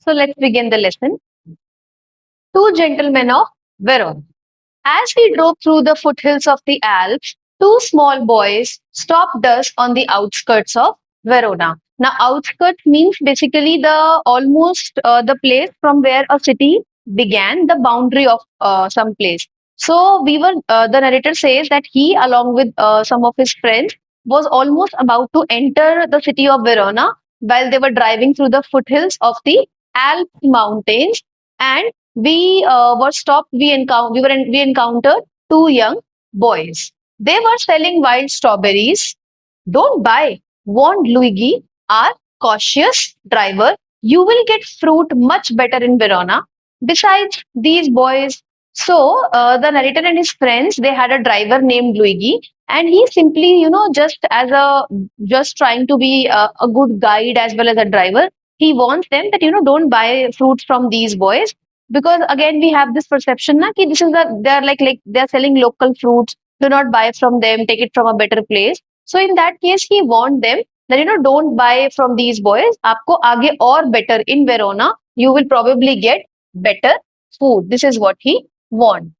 So let's begin the lesson. Two gentlemen of Verona. As we drove through the foothills of the Alps, two small boys stopped us on the outskirts of Verona. Now, outskirts means basically the almost the place from where a city began, the boundary of some place. So we were. The narrator says that he, along with some of his friends, was almost about to enter the city of Verona while they were driving through the foothills of the Alps mountains, and we were stopped. We encountered two young boys. They were selling wild strawberries. Don't buy, warned Luigi, our cautious driver. You will get fruit much better in Verona. Besides these boys, the narrator and his friends, they had a driver named Luigi, and he simply, just as a just trying to be a good guide as well as a driver, he warns them that don't buy fruits from these boys, because again we have this perception na ki this is the they're like they're selling local fruits. Do not buy from them, take it from a better place. So in that case, he warned them that don't buy from these boys. आपको आगे और better in Verona, you will probably get better food. This is what he warned.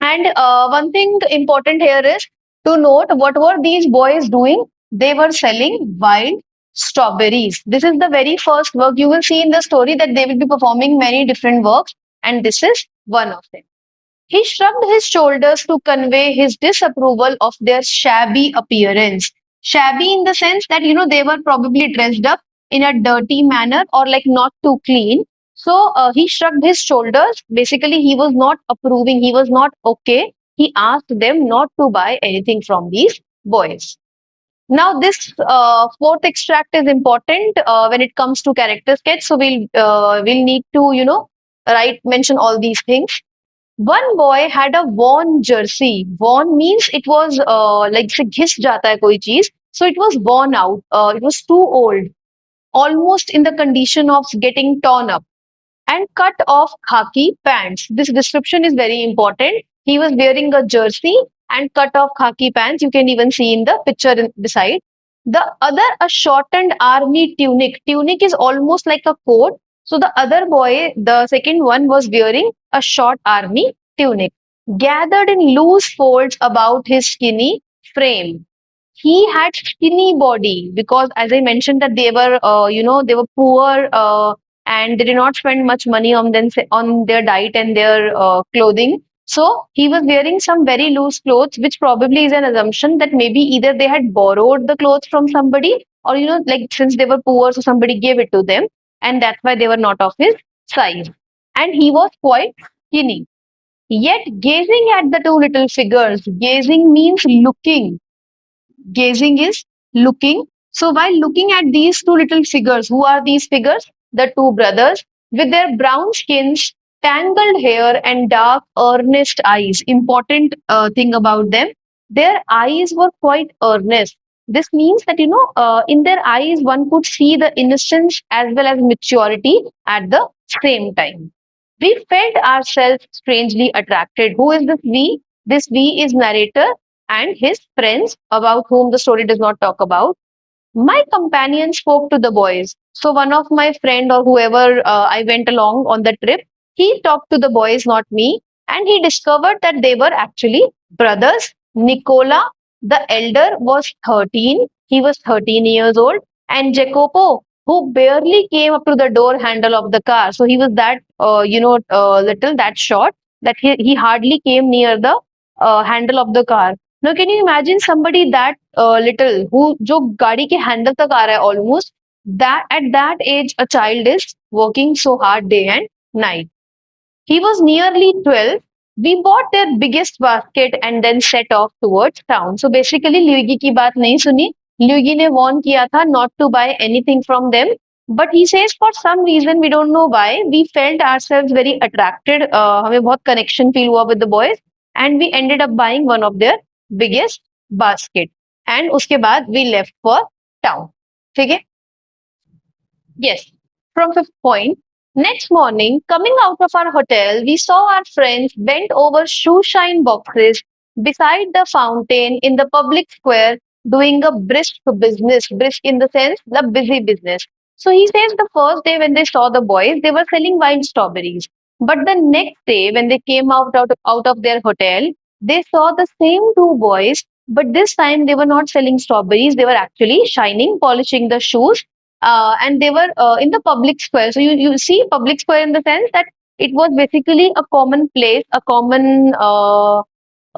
And one thing important here is to note what were these boys doing? They were selling wild strawberries. This is the very first work you will see in the story, that they will be performing many different works, and this is one of them. He shrugged his shoulders to convey his disapproval of their shabby appearance. Shabby in the sense that, they were probably dressed up in a dirty manner or like not too clean. So he shrugged his shoulders. Basically, he was not approving, he was not okay. He asked them not to buy anything from these boys. Now, this fourth extract is important when it comes to character sketch. So we'll need to write mention all these things. One boy had a worn jersey. Worn means it was like से घिस जाता है कोई चीज. So it was worn out. It was too old, almost in the condition of getting torn up, and cut off khaki pants. This description is very important. He was wearing a jersey and cut off khaki pants. You can even see in the picture beside. The other, a shortened army tunic. Tunic is almost like a coat. So the other boy, the second one, was wearing a short army tunic, gathered in loose folds about his skinny frame. He had skinny body because, as I mentioned, that they were they were poor, and they did not spend much money on them, on their diet and their clothing. So he was wearing some very loose clothes, which probably is an assumption that maybe either they had borrowed the clothes from somebody, or like since they were poor, so somebody gave it to them, and that's why they were not of his size. And he was quite skinny. Yet gazing at the two little figures, gazing means looking. Gazing is looking. So while looking at these two little figures, who are these figures? The two brothers with their brown skins, tangled hair, and dark, earnest eyes. Important thing about them, their eyes were quite earnest. This means that, in their eyes, one could see the innocence as well as maturity at the same time. We felt ourselves strangely attracted. Who is this we? This we is narrator and his friends, about whom the story does not talk about. My companion spoke to the boys. So one of my friend or whoever I went along on the trip, he talked to the boys, not me, and he discovered that they were actually brothers. Nicola, the elder, was 13. He was 13 years old, and Jacopo, who barely came up to the door handle of the car. So he was that little, that short, that he hardly came near the handle of the car. Now, can you imagine somebody that little who जो गाड़ी के handle तक आ रहा है almost, that at that age a child is working so hard day and night. He was nearly 12. We bought their biggest basket and then set off towards town. So basically Luigi की बात नहीं सुनी. Luigi ने warn किया था not to buy anything from them. But he says for some reason, we don't know why, we felt ourselves very attracted. हमें बहुत connection feel हुआ with the boys, and we ended up buying one of their biggest basket. And उसके बाद we left for town. ठीक है? Yes. From fifth point, next morning, coming out of our hotel, we saw our friends bent over shoe shine boxes beside the fountain in the public square, doing a brisk business. Brisk in the sense, the busy business. So he says the first day when they saw the boys, they were selling wild strawberries. But the next day, when they came out of their hotel, they saw the same two boys, but this time they were not selling strawberries. They were actually shining, polishing the shoes, and they were in the public square. So you see public square in the sense that it was basically a common place, a common a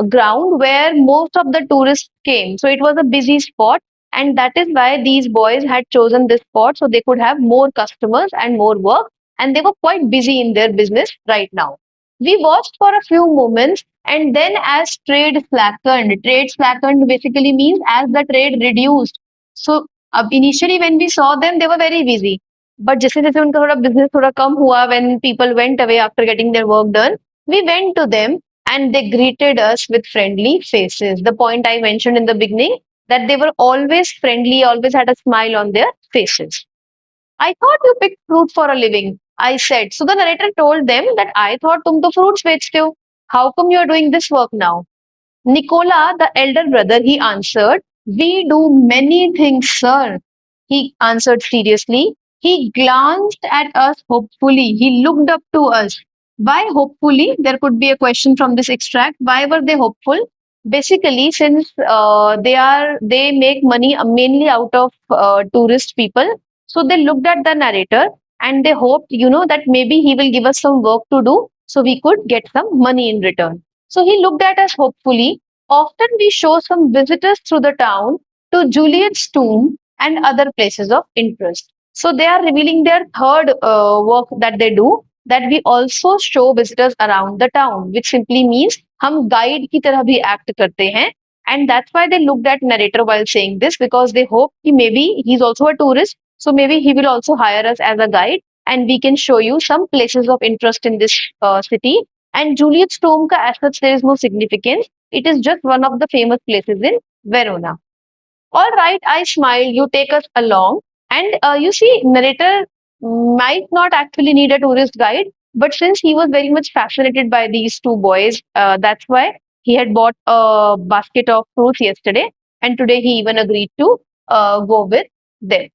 ground where most of the tourists came. So it was a busy spot, and that is why these boys had chosen this spot so they could have more customers and more work. And they were quite busy in their business right now. We watched for a few moments, and then as trade slackened basically means as the trade reduced. So initially when we saw them, they were very busy. But जैसे जैसे उनका थोड़ा business थोड़ा कम हुआ, when people went away after getting their work done, we went to them and they greeted us with friendly faces. The point I mentioned in the beginning, that they were always friendly, always had a smile on their faces. I thought you picked fruit for a living, I said. So the narrator told them that I thought tum to fruits बेचते हो. How come you are doing this work now? Nicola, the elder brother, he answered, we do many things, sir. He answered seriously. He glanced at us hopefully. He looked up to us. Why hopefully? There could be a question from this extract. Why were they hopeful? Basically, since they make money mainly out of tourist people, so they looked at the narrator and they hoped, that maybe he will give us some work to do, so we could get some money in return. So he looked at us hopefully. Often we show some visitors through the town to Juliet's tomb and other places of interest. So they are revealing their third work that they do, that we also show visitors around the town, which simply means हम guide की तरह भी act करते हैं. And that's why they looked at narrator while saying this, because they hope कि maybe he's also a tourist, so maybe he will also hire us as a guide and we can show you some places of interest in this city. And Juliet's tomb ka as such there is no significance. It is just one of the famous places in Verona. All right, I smile. You take us along. And you see, narrator might not actually need a tourist guide, but since he was very much fascinated by these two boys, that's why he had bought a basket of fruits yesterday. And today he even agreed to go with them.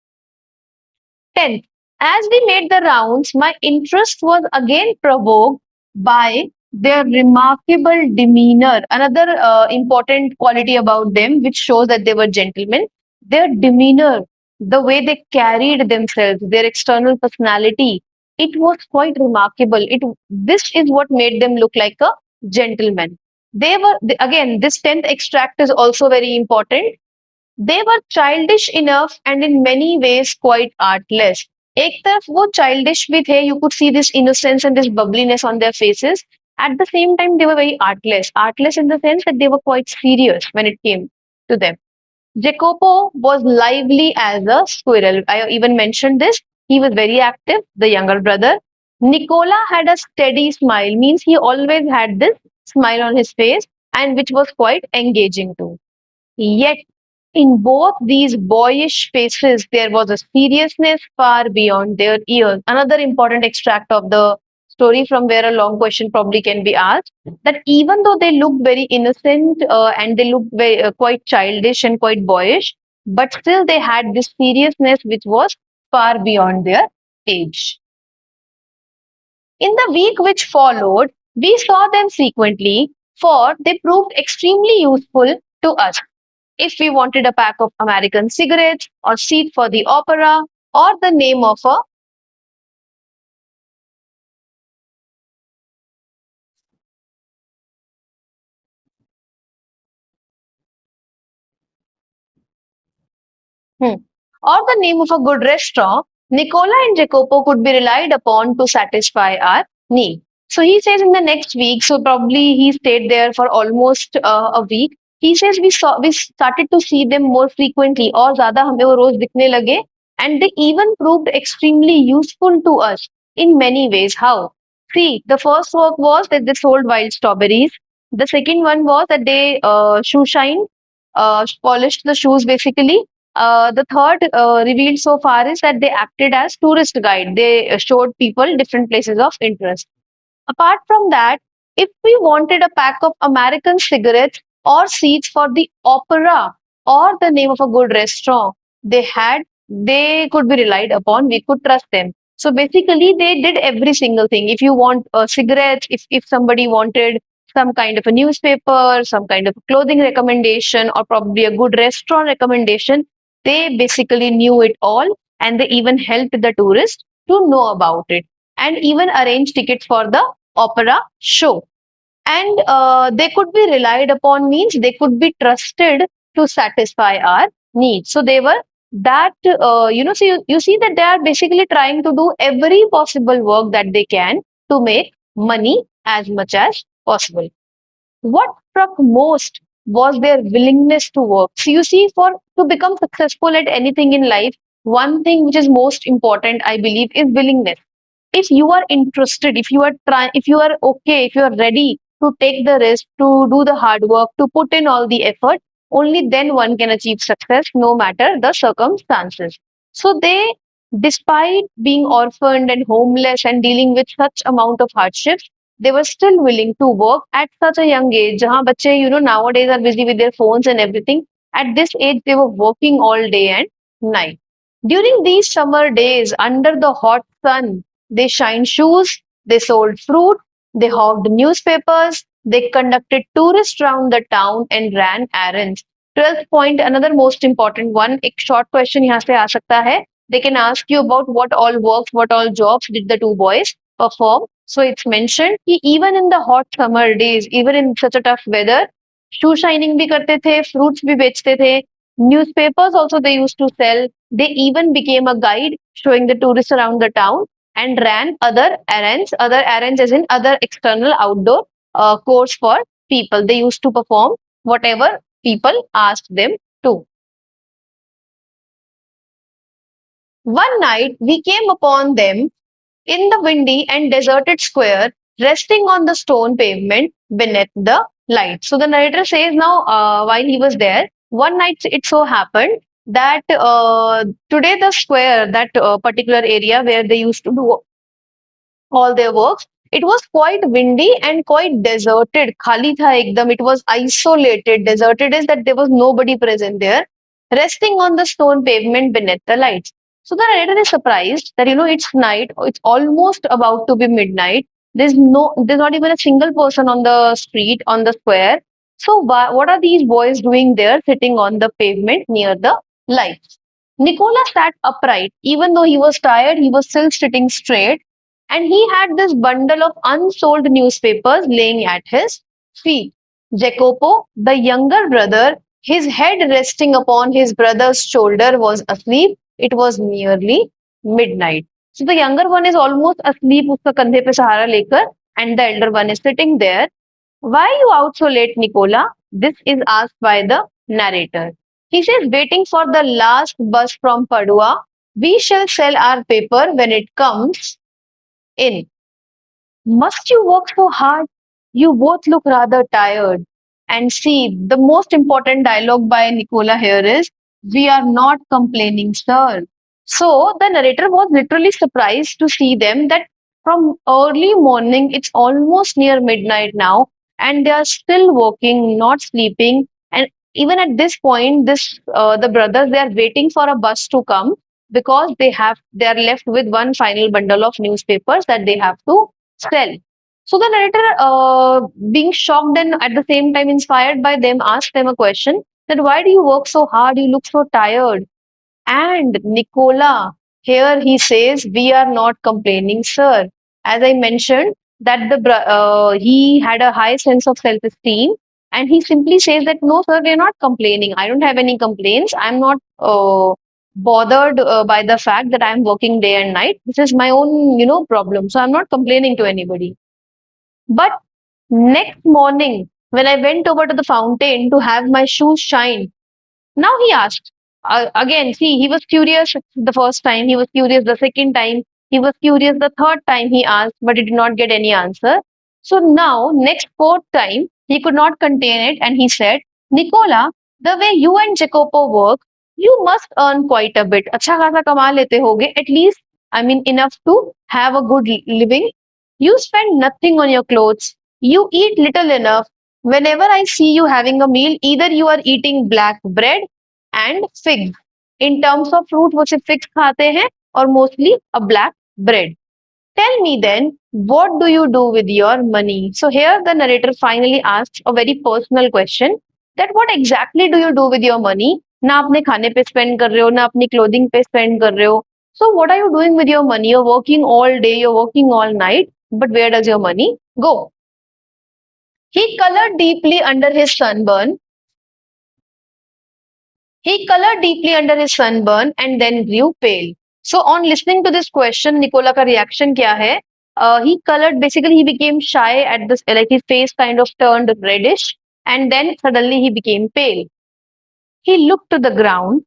10th, as we made the rounds, my interest was again provoked by their remarkable demeanor. Another important quality about them, which shows that they were gentlemen, their demeanor, the way they carried themselves, their external personality, it was quite remarkable. This is what made them look like a gentleman. Again, this 10th extract is also very important. They were childish enough and in many ways quite artless. एक तरफ वो childish भी थे, you could see this innocence and this bubbliness on their faces. At the same time, they were very artless. Artless in the sense that they were quite serious when it came to them. Jacopo was lively as a squirrel. I even mentioned this. He was very active, the younger brother. Nicola had a steady smile, means he always had this smile on his face, and which was quite engaging too. Yet, in both these boyish faces, there was a seriousness far beyond their years. Another important extract of the story from where a long question probably can be asked, that even though they looked very innocent and they looked very, quite childish and quite boyish, but still they had this seriousness which was far beyond their age. In the week which followed, we saw them frequently, for they proved extremely useful to us if we wanted a pack of American cigarettes or seat for the opera or the name of a Hmm. Or the name of a good restaurant, Nicola and Jacopo could be relied upon to satisfy our need. So he says in the next week, so probably he stayed there for almost a week. He says we started to see them more frequently और ज़्यादा हमें वो रोज दिखने लगे, and they even proved extremely useful to us in many ways. How? See, the first work was that they sold wild strawberries. The second one was that they shoe shine, polished the shoes basically. The third revealed so far is that they acted as tourist guide. They showed people different places of interest. Apart from that, if we wanted a pack of American cigarettes or seats for the opera or the name of a good restaurant, they had they could be relied upon. We could trust them. So basically, they did every single thing. If you want cigarettes, if somebody wanted some kind of a newspaper, some kind of clothing recommendation, or probably a good restaurant recommendation, they basically knew it all, and they even helped the tourist to know about it, and even arrange tickets for the opera show. And they could be relied upon means they could be trusted to satisfy our needs. So they were that so you see that they are basically trying to do every possible work that they can to make money as much as possible. What struck most was their willingness to work. So you see, for to become successful at anything in life, one thing which is most important, I believe, is willingness. If you are interested, if you are trying, if you are okay, if you are ready to take the risk, to do the hard work, to put in all the effort, only then one can achieve success, no matter the circumstances. So they, despite being orphaned and homeless and dealing with such amount of hardships, they were still willing to work at such a young age. Jahan bache, nowadays are busy with their phones and everything. At this age, they were working all day and night. During these summer days, under the hot sun, they shined shoes, they sold fruit, they hawked newspapers, they conducted tourists around the town and ran errands. 12th point, another most important one, एक short question यहाँ से आ सकता है. They can ask you about what all works, what all jobs did the two boys perform. So it's mentioned कि even in the hot summer days, even in such a tough weather, shoe shining भी करते थे, fruits भी बेचते थे, newspapers also they used to sell. They even became a guide showing the tourists around the town and ran other errands as in other external outdoor course for people. They used to perform whatever people asked them to. One night we came upon them in the windy and deserted square, resting on the stone pavement beneath the light. So the narrator says now, while he was there, one night it so happened that today the square, that particular area where they used to do all their works. It was quite windy and quite deserted. Khali tha ekdam. It was isolated. Deserted is that there was nobody present there, resting on the stone pavement beneath the lights. So the narrator is surprised that it's night. It's almost about to be midnight. There's not even a single person on the street on the square. So what are these boys doing there, sitting on the pavement near the lights? Nicola sat upright. Even though he was tired, he was still sitting straight, and he had this bundle of unsold newspapers laying at his feet. Jacopo, the younger brother, his head resting upon his brother's shoulder, was asleep. It was nearly midnight. So the younger one is almost asleep, uska kandhe pe sahara lekar, and the elder one is sitting there. Why are you out so late, Nicola? This is asked by the narrator. He says, waiting for the last bus from Padua. We shall sell our paper when it comes in. Must you work so hard? You both look rather tired. And see, the most important dialogue by Nicola here is, we are not complaining, sir. So the narrator was literally surprised to see them that from early morning, it's almost near midnight now, and they are still working, not sleeping. And even at this point, the brothers, they are waiting for a bus to come because they are left with one final bundle of newspapers that they have to sell. So the narrator, being shocked and at the same time inspired by them, asked them a question that why do you work so hard? You look so tired. And Nicola, here he says, we are not complaining, sir. As I mentioned, that he had a high sense of self-esteem, and he simply says that no, sir, we are not complaining. I don't have any complaints. I'm not bothered by the fact that I'm working day and night. This is my own, problem. So I'm not complaining to anybody. But next morning, when I went over to the fountain to have my shoes shine, now he asked. Again, see, he was curious the first time, he was curious the second time, he was curious the third time he asked, but he did not get any answer. So now, next fourth time, he could not contain it and he said, Nicola, the way you and Jacopo work, you must earn quite a bit. अच्छा खासा कमा लेते होगे, at least, I mean, enough to have a good living. You spend nothing on your clothes. You eat little enough. Whenever I see you having a meal, either you are eating black bread and figs, In terms of fruit, वो सिर्फ fix खाते हैं और mostly a black bread. Tell me then, what do you do with your money? So here the narrator finally asks a very personal question that what exactly do you do with your money? ना अपने खाने पे spend कर रहे हो, ना अपनी clothing पे spend कर रहे हो. So what are you doing with your money? You're working all day, you're working all night, but where does your money go? He colored deeply under his sunburn. He colored deeply under his sunburn and then grew pale. So on listening to this question, Nicola का reaction क्या है? He colored, basically he became shy at this, like his face kind of turned reddish, and then suddenly he became pale. He looked to the ground.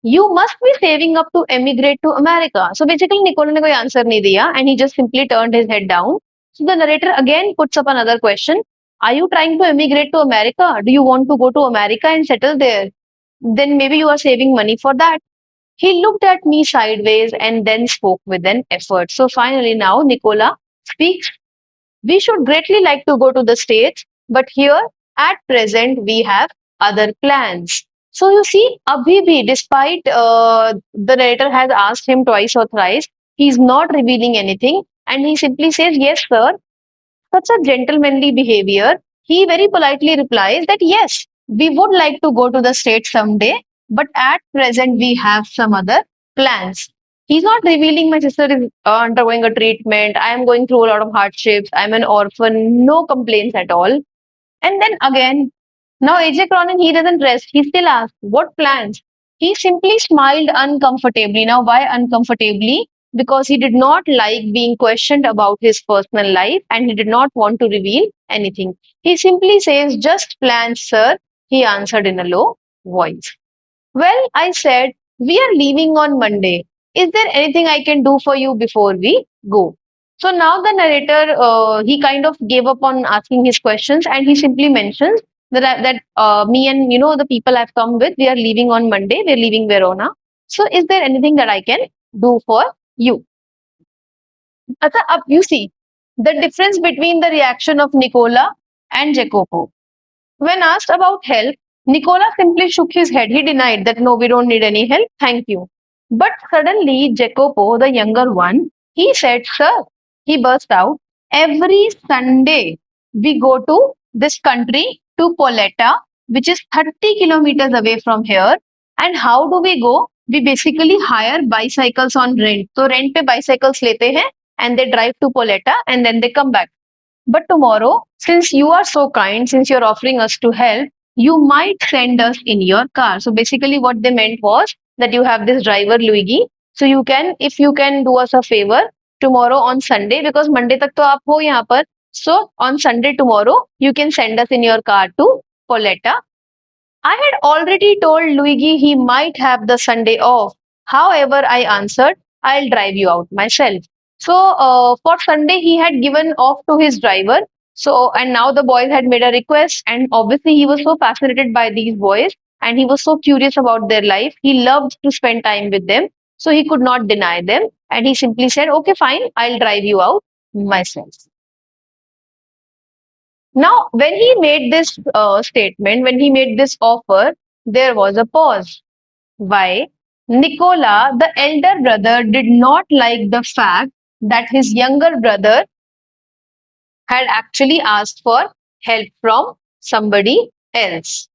You must be saving up to emigrate to America. So basically Nicola ने कोई answer नहीं दिया and he just simply turned his head down. So the narrator again puts up another question. Are you trying to emigrate to America? Do you want to go to America and settle there? Then maybe you are saving money for that. He looked at me sideways and then spoke with an effort. So finally, now Nicola speaks. We should greatly like to go to the States, but here at present we have other plans. So you see, Abhi bhi, despite the narrator has asked him twice or thrice, he's not revealing anything and he simply says, yes, sir, such a gentlemanly behavior, he very politely replies that yes, we would like to go to the States someday, but at present we have some other plans. He's not revealing my sister is undergoing a treatment. I am going through a lot of hardships. I'm an orphan. No complaints at all. And then again, now AJ Cronin, he doesn't rest. He still asks, what plans? He simply smiled uncomfortably. Now, why uncomfortably? Because he did not like being questioned about his personal life and he did not want to reveal anything. He simply says, just plans, sir, he answered in a low voice. Well, I said, we are leaving on Monday. Is there anything I can do for you before we go? So now the narrator, he kind of gave up on asking his questions and he simply mentions that me and the people I've come with, we are leaving on Monday. We're leaving Verona. So is there anything that I can do for you? Acha, up you see the difference between the reaction of Nicola and Jacopo. When asked about help, Nicola simply shook his head. He denied that no, we don't need any help, thank you. But suddenly, Jacopo, the younger one, he said, sir, he burst out, every Sunday we go to this country, to Poletta, which is 30 kilometers away from here. And how do we go? We basically hire bicycles on rent. So rent पे bicycles लेते हैं and they drive to Poletta and then they come back. But tomorrow, since you are so kind, since you're offering us to help, you might send us in your car. So basically, what they meant was that you have this driver Luigi. So you can, if you can do us a favor tomorrow on Sunday, because Monday तक तो आप हो यहाँ पर. So on Sunday tomorrow, you can send us in your car to Poletta. I had already told Luigi he might have the Sunday off. However, I answered, I'll drive you out myself. So, for Sunday, he had given off to his driver. So, and now the boys had made a request, and obviously, he was so fascinated by these boys and he was so curious about their life. He loved to spend time with them. So, he could not deny them. And he simply said, okay, fine, I'll drive you out myself. Now, when he made this statement, when he made this offer, there was a pause. Why? Nicola, the elder brother, did not like the fact that his younger brother had actually asked for help from somebody else.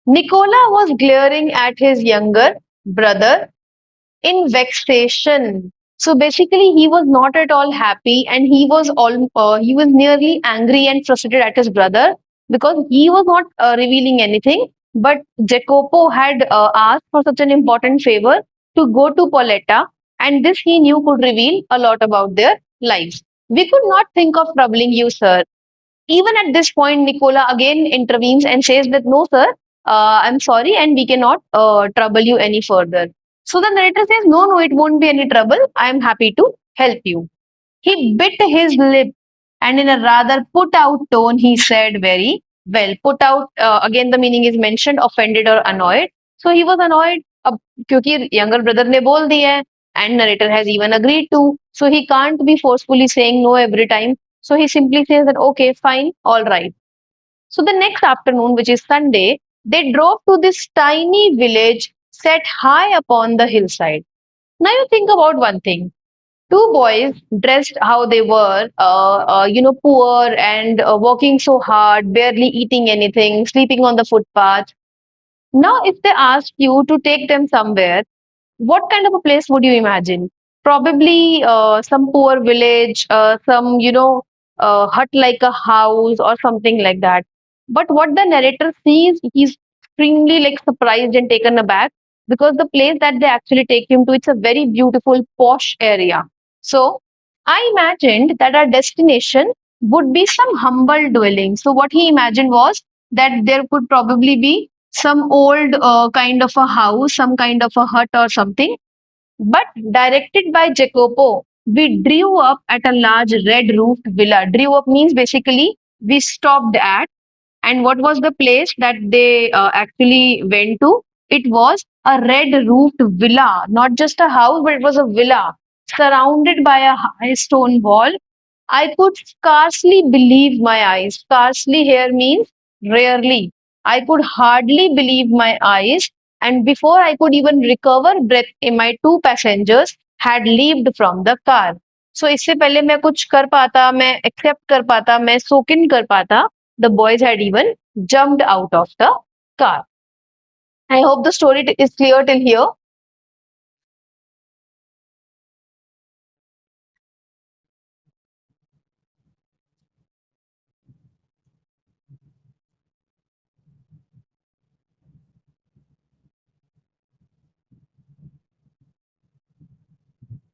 Nicola was glaring at his younger brother in vexation. So basically, he was not at all happy, and he was nearly angry and frustrated at his brother because he was not revealing anything. But Jacopo had asked for such an important favor to go to Pauletta, and this he knew could reveal a lot about their lives. We could not think of troubling you, sir. Even at this point, Nicola again intervenes and says that no, sir, I'm sorry, and we cannot trouble you any further. So the narrator says, no, no, it won't be any trouble. I am happy to help you. He bit his lip and in a rather put out tone, he said, very well. Put out, again, the meaning is mentioned, offended or annoyed. So he was annoyed अब क्योंकि younger brother ने बोल दिया है and narrator has even agreed to. So he can't be forcefully saying no every time. So he simply says that, okay, fine, all right. So the next afternoon, which is Sunday, They drove to this tiny village set high upon the hillside. Now you think about one thing. Two boys dressed how they were, poor and working so hard, barely eating anything, sleeping on the footpath. Now, if they ask you to take them somewhere, what kind of a place would you imagine? Probably some poor village, some, hut like a house or something like that. But what the narrator sees, he's extremely like surprised and taken aback because the place that they actually take him to, it's a very beautiful, posh area. So I imagined that our destination would be some humble dwelling. So what he imagined was that there could probably be some old kind of a house, some kind of a hut or something. But directed by Jacopo, we drew up at a large red roofed villa. Drew up means basically we stopped at. And what was the place that they actually went to? It was a red roofed villa, not just a house, but it was a villa surrounded by a high stone wall. I could scarcely believe my eyes. Scarcely here means rarely. I could hardly believe my eyes, and before I could even recover breath, my two passengers had leaped from the car. So इससे पहले मैं कुछ कर पाता, मैं accept कर पाता, मैं soak in कर पाता, the boys had even jumped out of the car. I hope the story is clear till here.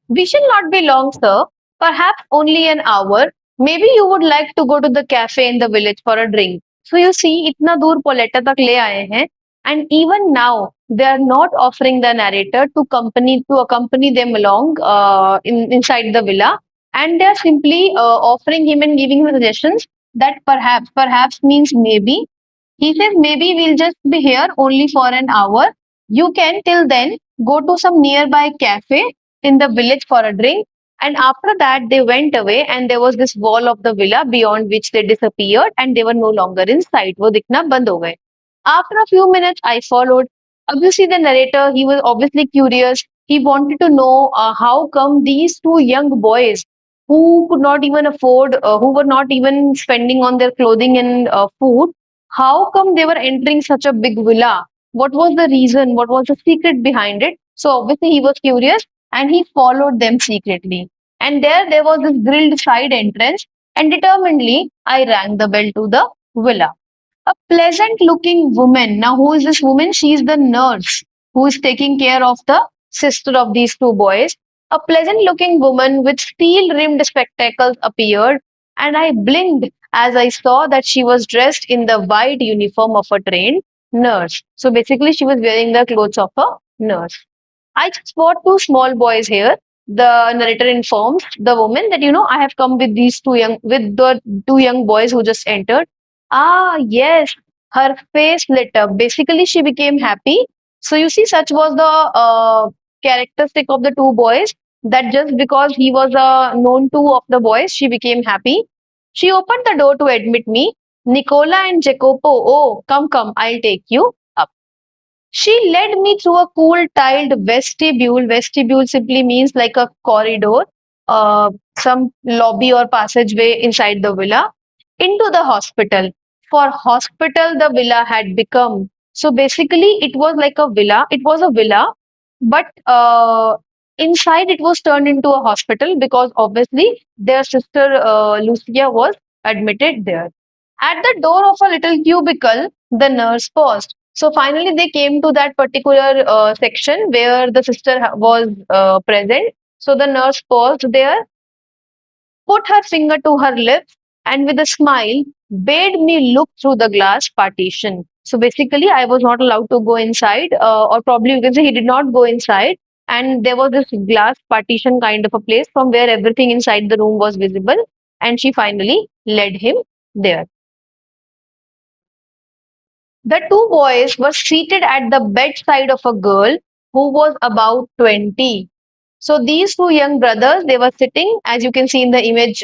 We shall not be long, sir. Perhaps only an hour. Maybe you would like to go to the cafe in the village for a drink. So you see, इतना दूर पोलेटा तक ले आए हैं, and even now they are not offering the narrator to accompany them along inside the villa, and they are simply offering him and giving him suggestions that perhaps means maybe. He says maybe we'll just be here only for an hour. You can till then go to some nearby cafe in the village for a drink. And after that, they went away, and there was this wall of the villa beyond which they disappeared, and they were no longer in sight. वो दिखना बंद हो गए. After a few minutes, I followed. Obviously, the narrator, he was obviously curious. He wanted to know how come these two young boys who could not even afford, who were not even spending on their clothing and food, how come they were entering such a big villa? What was the reason? What was the secret behind it? So obviously he was curious and he followed them secretly. And there was this grilled side entrance, and determinedly I rang the bell to the villa. A pleasant looking woman. Now, who is this woman? She is the nurse who is taking care of the sister of these two boys. A pleasant looking woman with steel rimmed spectacles appeared, and I blinked as I saw that she was dressed in the white uniform of a trained nurse. So basically, she was wearing the clothes of a nurse. I just bought two small boys here. The narrator informs the woman that, I have come with with the two young boys who just entered. Ah, yes, her face lit up. Basically, she became happy. So you see, such was the characteristic of the two boys that just because he was a known two of the boys, she became happy. She opened the door to admit me. Nicola and Jacopo, oh, come, I'll take you up. She led me through a cool tiled vestibule. Vestibule simply means like a corridor, some lobby or passageway inside the villa, into the hospital. For hospital, the villa had become. So basically, it was like a villa. It was a villa, but inside it was turned into a hospital because obviously their sister Lucia was admitted there. At the door of a little cubicle, the nurse paused. So finally, they came to that particular section where the sister was present. So the nurse paused there, put her finger to her lips, and with a smile, bade me look through the glass partition. So basically, I was not allowed to go inside, or probably you can say he did not go inside. And there was this glass partition kind of a place from where everything inside the room was visible. And she finally led him there. The two boys were seated at the bedside of a girl who was about 20. So these two young brothers, they were sitting, as you can see in the image,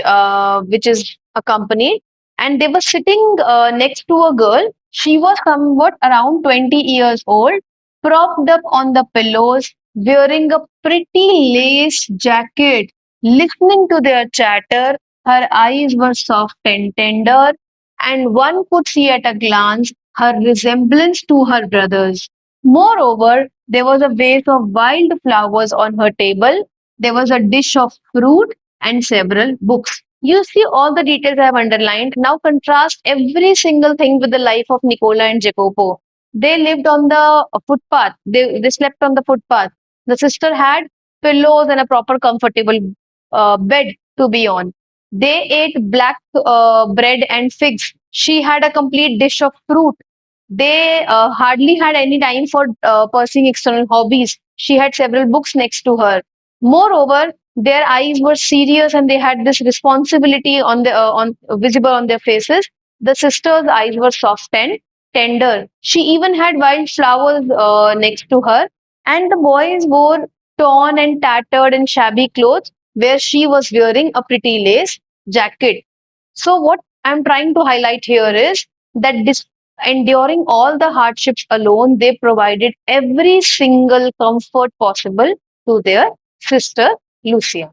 which is accompanied, and they were sitting next to a girl She was somewhat around 20 years old, propped up on the pillows, wearing a pretty lace jacket, listening to their chatter. Her eyes were soft and tender, and one could see at a glance her resemblance to her brothers. Moreover, there was a vase of wild flowers on her table. There was a dish of fruit and several books. You see all the details I have underlined. Now contrast every single thing with the life of Nicola and Jacopo. They lived on the footpath. They slept on the footpath. The sister had pillows and a proper comfortable bed to be on. They ate black bread and figs. She had a complete dish of fruit. They hardly had any time for pursuing external hobbies. She had several books next to her. Moreover, their eyes were serious and they had this responsibility on visible on their faces. The sister's eyes were soft and tender. She even had wild flowers next to her, and the boys wore torn and tattered and shabby clothes, where she was wearing a pretty lace jacket. So, what I'm trying to highlight here is that enduring all the hardships alone, they provided every single comfort possible to their sister Lucia.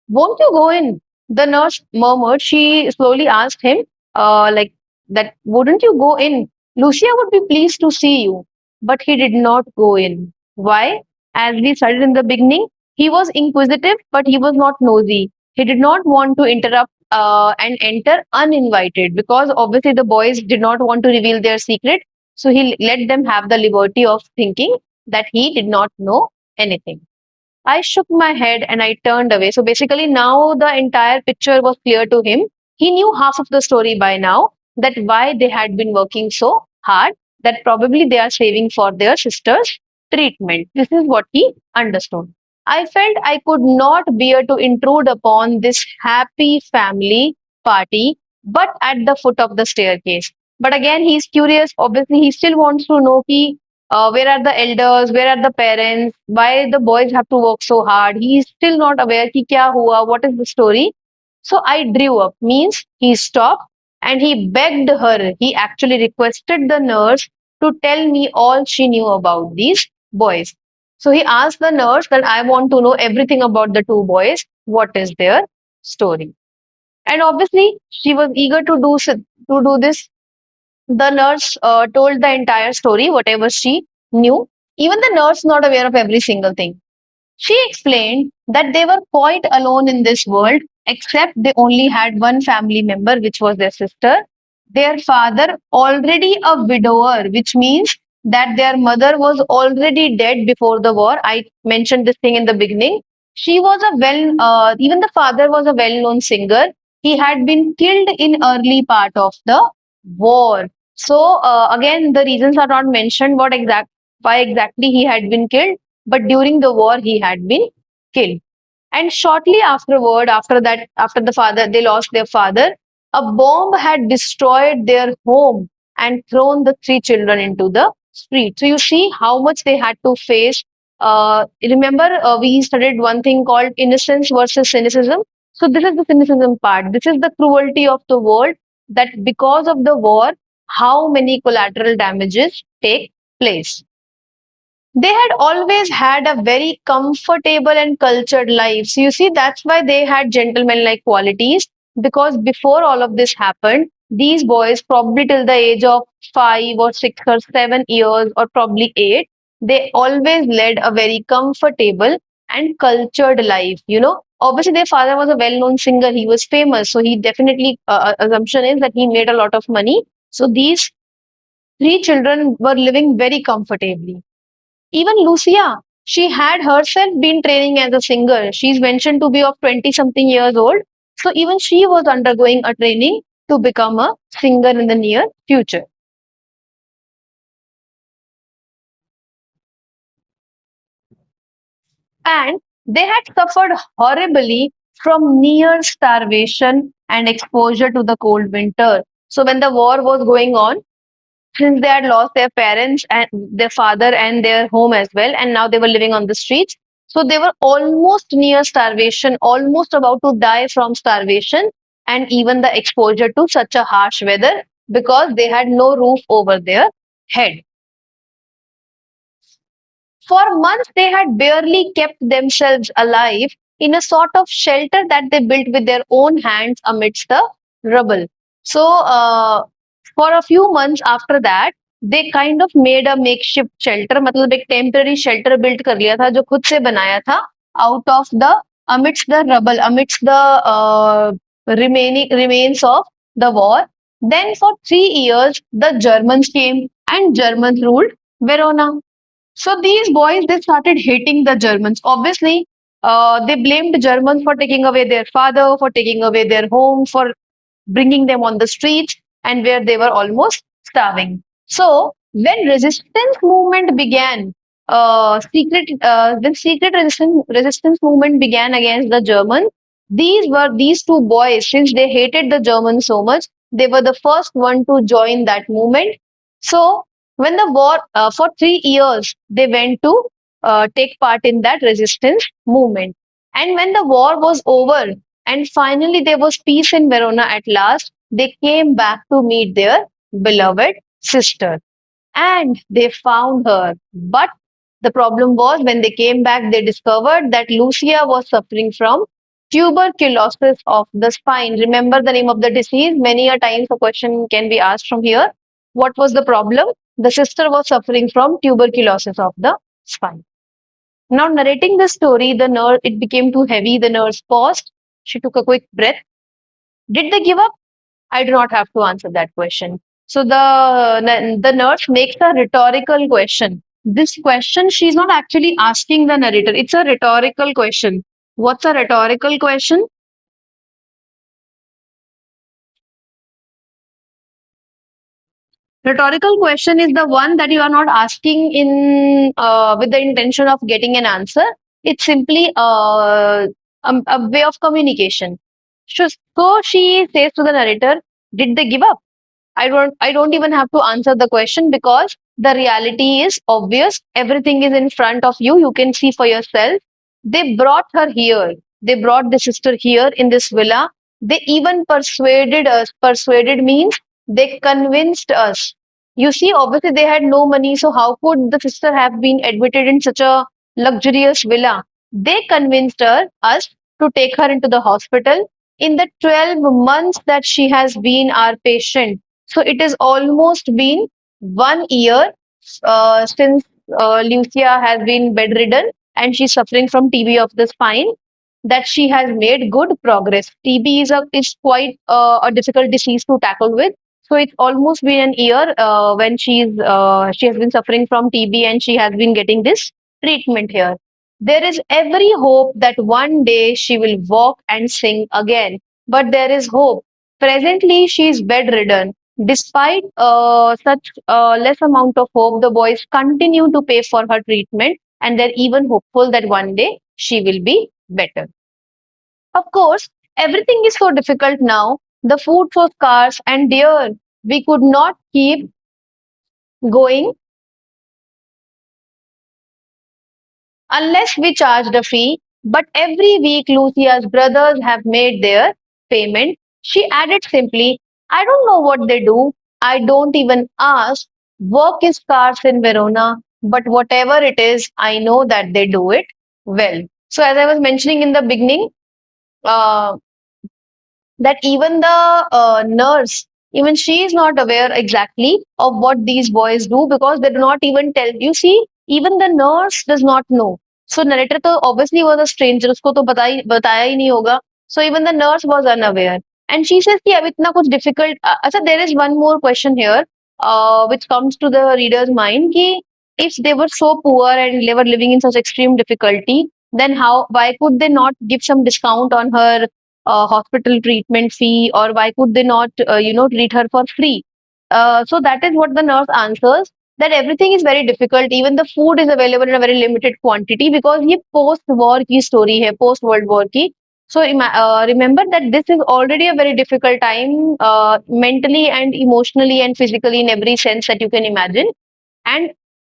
Won't you go in? The nurse murmured. She slowly asked him, like that, wouldn't you go in? Lucia would be pleased to see you. But he did not go in. Why? As we studied in the beginning, he was inquisitive, but he was not nosy. He did not want to interrupt and enter uninvited because obviously the boys did not want to reveal their secret. So he let them have the liberty of thinking that he did not know anything. I shook my head and I turned away. So basically, now the entire picture was clear to him. He knew half of the story by now, that why they had been working so hard, that probably they are saving for their sister's treatment. This is what he understood. I felt I could not bear to intrude upon this happy family party, but at the foot of the staircase. But again, he's curious. Obviously, he still wants to know ki, where are the elders, where are the parents, why the boys have to work so hard. He is still not aware ki kya hua, what is the story. So I drew up, means he stopped and he begged her. He actually requested the nurse to tell me all she knew about these boys. So he asked the nurse that I want to know everything about the two boys. What is their story? And obviously, she was eager to do this. The nurse told the entire story, whatever she knew. Even the nurse not aware of every single thing. She explained that they were quite alone in this world, except they only had one family member, which was their sister. Their father, already a widower, which means that their mother was already dead before the war. I mentioned this thing in the beginning. Even the father was a well known singer. He had been killed in early part of the war. So, again, the reasons are not mentioned why exactly he had been killed, but during the war he had been killed. And shortly afterward, after the father, they lost their father, a bomb had destroyed their home and thrown the three children into the street. So you see how much they had to face. Remember, we studied one thing called innocence versus cynicism. So this is the cynicism part. This is the cruelty of the world, that because of the war, how many collateral damages take place. They had always had a very comfortable and cultured life. So you see, that's why they had gentleman-like qualities. Because before all of this happened, these boys, probably till the age of 5 or 6 or 7 years, or probably 8, they always led a very comfortable and cultured life. Obviously, their father was a well-known singer. He was famous, so he definitely assumption is that he made a lot of money. So these three children were living very comfortably. Even Lucia, she had herself been training as a singer. She's mentioned to be of 20 something years old. So even she was undergoing a training to become a singer in the near future. And they had suffered horribly from near starvation and exposure to the cold winter. So when the war was going on, since they had lost their parents and their father and their home as well, and now they were living on the streets, so they were almost near starvation, almost about to die from starvation, and even the exposure to such a harsh weather because they had no roof over their head. For months, they had barely kept themselves alive in a sort of shelter that they built with their own hands amidst the rubble. So, for a few months after that, they kind of made a makeshift shelter, मतलब एक temporary shelter built कर लिया था जो खुद से बनाया था out of the amidst the rubble, amidst the remaining remains of the war. Then for 3 years, the Germans came and Germans ruled Verona. So these boys, they started hating the Germans. Obviously, they blamed Germans for taking away their father, for taking away their home, for bringing them on the streets, and where they were almost starving. So when resistance movement began, when secret resistance movement began against the Germans, these two boys. Since they hated the Germans so much, they were the first one to join that movement. So when the war for 3 years, they went to take part in that resistance movement. And when the war was over, and finally there was peace in Verona at last, they came back to meet their beloved sister and they found her. But the problem was when they came back, they discovered that Lucia was suffering from tuberculosis of the spine. Remember the name of the disease? Many a times a question can be asked from here. What was the problem? The sister was suffering from tuberculosis of the spine. Now, narrating the story, the nurse it became too heavy. The nurse paused. She took a quick breath. Did they give up? I do not have to answer that question. So the nurse makes a rhetorical question. This question she's not actually asking the narrator. It's a rhetorical question. What's a rhetorical question? Rhetorical question is the one that you are not asking in with the intention of getting an answer. It's simply a way of communication. So she says to the narrator, "Did they give up?" I don't even have to answer the question because the reality is obvious. Everything is in front of you. You can see for yourself. They brought her here. They brought the sister here in this villa. They even persuaded us. Persuaded means they convinced us. You see, obviously they had no money, so how could the sister have been admitted in such a luxurious villa? They convinced us to take her into the hospital in the 12 months that she has been our patient. So it is almost been 1 year since Lucia has been bedridden and she's suffering from TB of the spine. That she has made good progress. TB is quite a difficult disease to tackle with. So it's almost been an year when she has been suffering from TB and she has been getting this treatment here. There is every hope that one day she will walk and sing again. But there is hope. Presently, she is bedridden. Despite such less amount of hope, the boys continue to pay for her treatment and they're even hopeful that one day she will be better. Of course, everything is so difficult now. The food so scarce and dear. We could not keep going unless we charged a fee. But every week, Lucia's brothers have made their payment. She added simply, I don't know what they do. I don't even ask. Work is scarce in Verona, but whatever it is, I know that they do it well. So, as I was mentioning in the beginning, uh, that even the nurse, even she is not aware exactly of what these boys do because they do not even tell. You see, even the nurse does not know. So narrator तो obviously was a stranger, उसको तो बताया ही नहीं होगा. So even the nurse was unaware. And she says कि अब इतना कुछ difficult. अच्छा, there is one more question here, which comes to the reader's mind कि if they were so poor and they were living in such extreme difficulty, then why could they not give some discount on her hospital treatment fee, or why could they not treat her for free? So that is what the nurse answers, that everything is very difficult, even the food is available in a very limited quantity because ये post war की story है, post world war की. So remember that this is already a very difficult time, mentally and emotionally and physically in every sense that you can imagine. And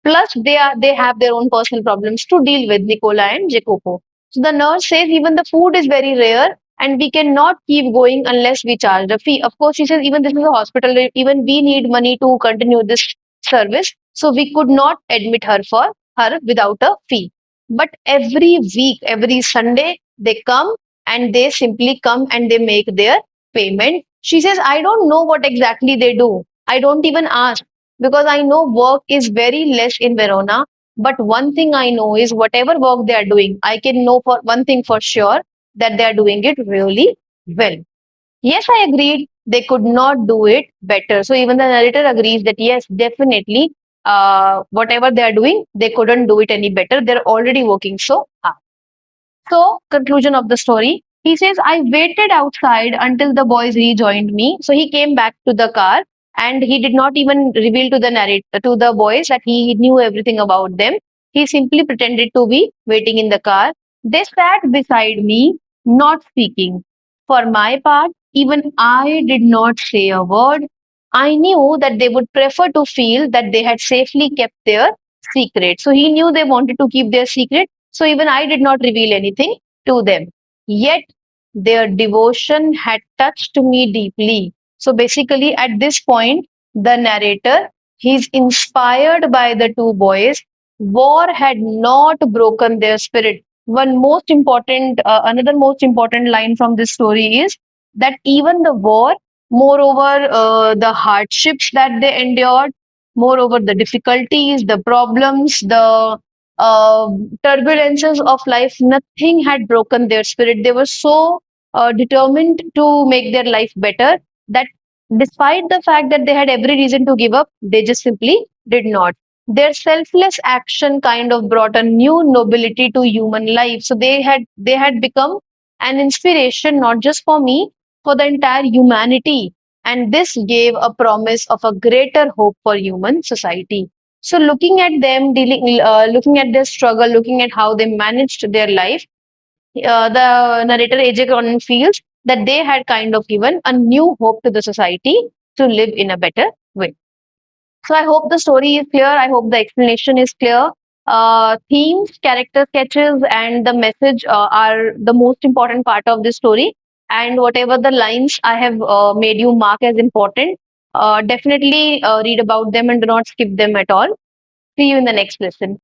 plus they have their own personal problems to deal with, Nicola and Jacopo. So the nurse says even the food is very rare and we cannot keep going unless we charge the fee. Of course, she says, even this is a hospital, even we need money to continue this service. So we could not admit her for her without a fee. But every week, every Sunday, they come and they simply come and they make their payment. She says, I don't know what exactly they do. I don't even ask because I know work is very less in Verona. But one thing I know is whatever work they are doing, I can know for one thing for sure, that they are doing it really well. Yes, I agreed. They could not do it better. So even the narrator agrees that yes, definitely, whatever they are doing, they couldn't do it any better. They're already working so hard. So, conclusion of the story. He says, I waited outside until the boys rejoined me. So he came back to the car and he did not even reveal to the narrator, to the boys, that he knew everything about them. He simply pretended to be waiting in the car. They sat beside me, not speaking. For my part, even I did not say a word. I knew that they would prefer to feel that they had safely kept their secret. So he knew they wanted to keep their secret, so even I did not reveal anything to them. Yet their devotion had touched me deeply. So basically, at this point, the narrator, he's inspired by the two boys. War had not broken their spirit. Another most important line from this story is that even the war, moreover, the hardships that they endured, moreover, the difficulties, the problems, the uh, turbulences of life, nothing had broken their spirit. They were so determined to make their life better that despite the fact that they had every reason to give up, they just simply did not. Their selfless action kind of brought a new nobility to human life. So they had become an inspiration not just for me, for the entire humanity. And this gave a promise of a greater hope for human society. So looking at them, looking at their struggle, looking at how they managed their life, the narrator AJ Cronin feels that they had kind of given a new hope to the society to live in a better way. So I hope the story is clear. I hope the explanation is clear. Themes, character sketches, and the message are the most important part of this story. And whatever the lines I have made you mark as important, definitely read about them and do not skip them at all. See you in the next lesson.